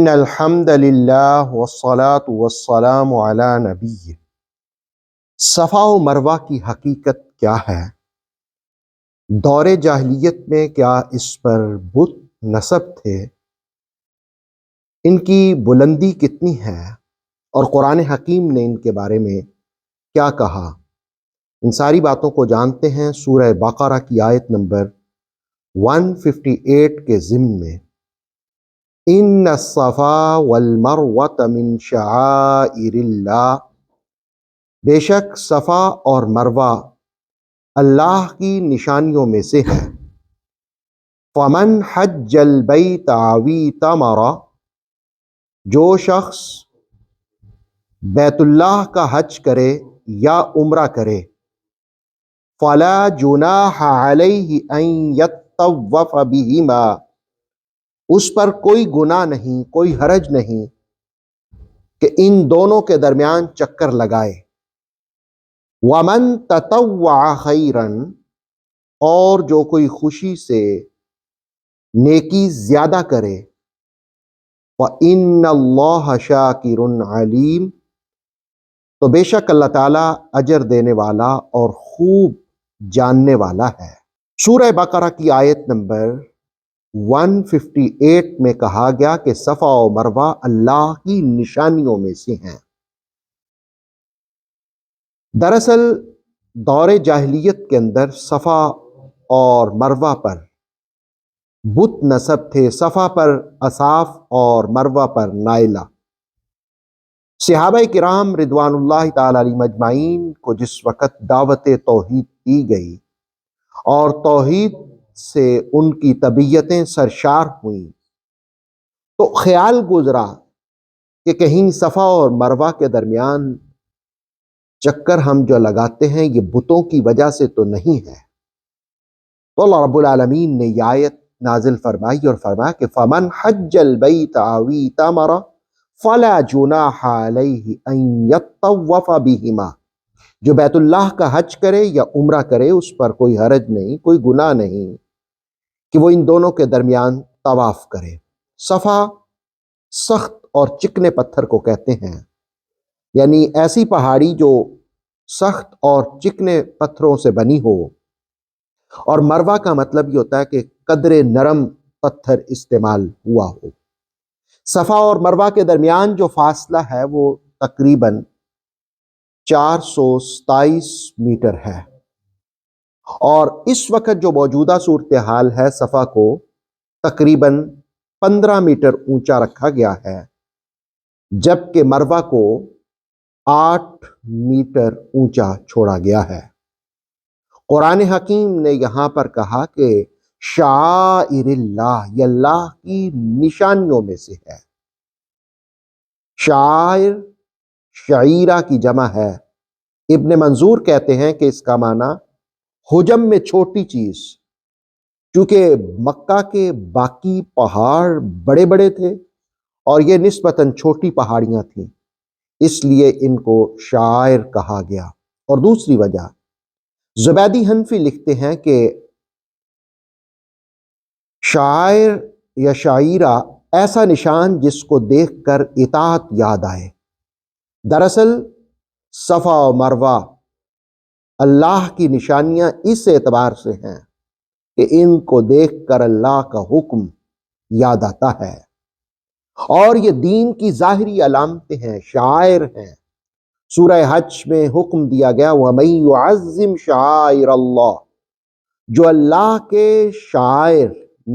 ان الحمد للہ والصلاة والسلام علی نبی۔ صفا و مروہ کی حقیقت کیا ہے؟ دور جاہلیت میں کیا اس پر بت نصب تھے؟ ان کی بلندی کتنی ہے اور قرآن حکیم نے ان کے بارے میں کیا کہا؟ ان ساری باتوں کو جانتے ہیں سورہ بقرہ کی آیت نمبر 158 کے ضمن میں۔ ان الصفا والمروۃ من شعائر اللہ، بے شک صفا اور مروہ اللہ کی نشانیوں میں سے ہے۔ فمن حج البیت او اعتمر، جو شخص بیت اللہ کا حج کرے یا عمرہ کرے، فلا جناح علیہ ان یطوف بہما، اس پر کوئی گناہ نہیں، کوئی حرج نہیں کہ ان دونوں کے درمیان چکر لگائے۔ وَمَن تَطَوَّعَ خَيْرًا، اور جو کوئی خوشی سے نیکی زیادہ کرے، وَإِنَّ اللَّهَ شَاكِرٌ عَلِيمٌ، تو بے شک اللہ تعالیٰ اجر دینے والا اور خوب جاننے والا ہے۔ سورہ بقرہ کی آیت نمبر 158 میں کہا گیا کہ صفا و مروہ اللہ کی نشانیوں میں سے ہیں۔ دراصل دور جاہلیت کے اندر صفا اور مروہ پر بت نصب تھے، صفا پر اصاف اور مروہ پر نائلہ۔ صحابہ کرام رضوان اللہ تعالی علیہم اجمعین کو جس وقت دعوت توحید دی گئی اور توحید سے ان کی طبیعتیں سرشار ہوئیں، تو خیال گزرا کہ کہیں صفا اور مروہ کے درمیان چکر ہم جو لگاتے ہیں یہ بتوں کی وجہ سے تو نہیں ہے۔ تو اللہ رب العالمین نے یہ آیت نازل فرمائی اور فرمایا کہ فَمَنْ حَجَّ الْبَيْتَ أَوْ اعْتَمَرَ فَلَا جُنَاحَ عَلَيْهِ أَن يَطَّوَّفَ بِهِمَا، جو بیت اللہ کا حج کرے یا عمرہ کرے اس پر کوئی حرج نہیں، کوئی گناہ نہیں کہ وہ ان دونوں کے درمیان طواف کرے۔ صفا سخت اور چکنے پتھر کو کہتے ہیں، یعنی ایسی پہاڑی جو سخت اور چکنے پتھروں سے بنی ہو، اور مروہ کا مطلب یہ ہوتا ہے کہ قدر نرم پتھر استعمال ہوا ہو۔ صفا اور مروہ کے درمیان جو فاصلہ ہے وہ تقریباً 427 میٹر ہے، اور اس وقت جو موجودہ صورتحال ہے صفا کو تقریباً 15 میٹر اونچا رکھا گیا ہے، جبکہ مروہ کو 8 میٹر اونچا چھوڑا گیا ہے۔ قرآن حکیم نے یہاں پر کہا کہ شعائر اللہ، یہ اللہ کی نشانیوں میں سے ہے۔ شعائر شعیرہ کی جمع ہے۔ ابن منظور کہتے ہیں کہ اس کا معنی حجم میں چھوٹی چیز، چونکہ مکہ کے باقی پہاڑ بڑے بڑے تھے اور یہ نسبتاً چھوٹی پہاڑیاں تھیں، اس لیے ان کو شعائر کہا گیا۔ اور دوسری وجہ، زبیدی حنفی لکھتے ہیں کہ شاعر یا شاعرہ ایسا نشان جس کو دیکھ کر اطاعت یاد آئے۔ دراصل صفا و مروہ اللہ کی نشانیاں اس اعتبار سے ہیں کہ ان کو دیکھ کر اللہ کا حکم یاد آتا ہے، اور یہ دین کی ظاہری علامتیں ہیں، شعائر ہیں۔ سورہ حج میں حکم دیا گیا وَمَن يُعَظِّمْ شَعَائِرَ اللَّهِ، جو اللہ کے شعائر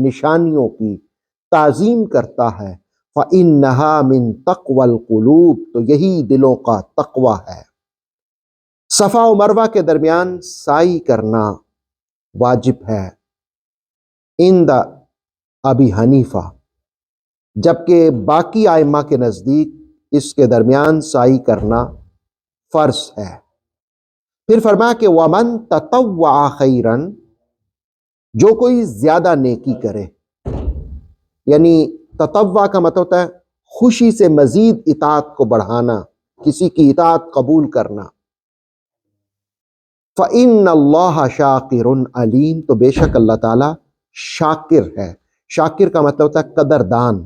نشانیوں کی تعظیم کرتا ہے، فَإِنَّهَا مِن تَقْوَى الْقُلُوبِ، تو یہی دلوں کا تقوی ہے۔ صفا و مروہ کے درمیان سعی کرنا واجب ہے عند ابی حنیفہ، جبکہ باقی ائمہ کے نزدیک اس کے درمیان سعی کرنا فرض ہے۔ پھر فرمایا کہ وَمَن تَطَوَّعَ خَيْرًا، جو کوئی زیادہ نیکی کرے، یعنی تطوع کا مطلب ہوتا ہے خوشی سے مزید اطاعت کو بڑھانا، کسی کی اطاعت قبول کرنا۔ فَإِنَّ اللَّهَ شَاكِرٌ عَلِيمٌ، تو بے شک اللہ تعالیٰ شاکر ہے۔ شاکر کا مطلب ہوتا ہے قدردان،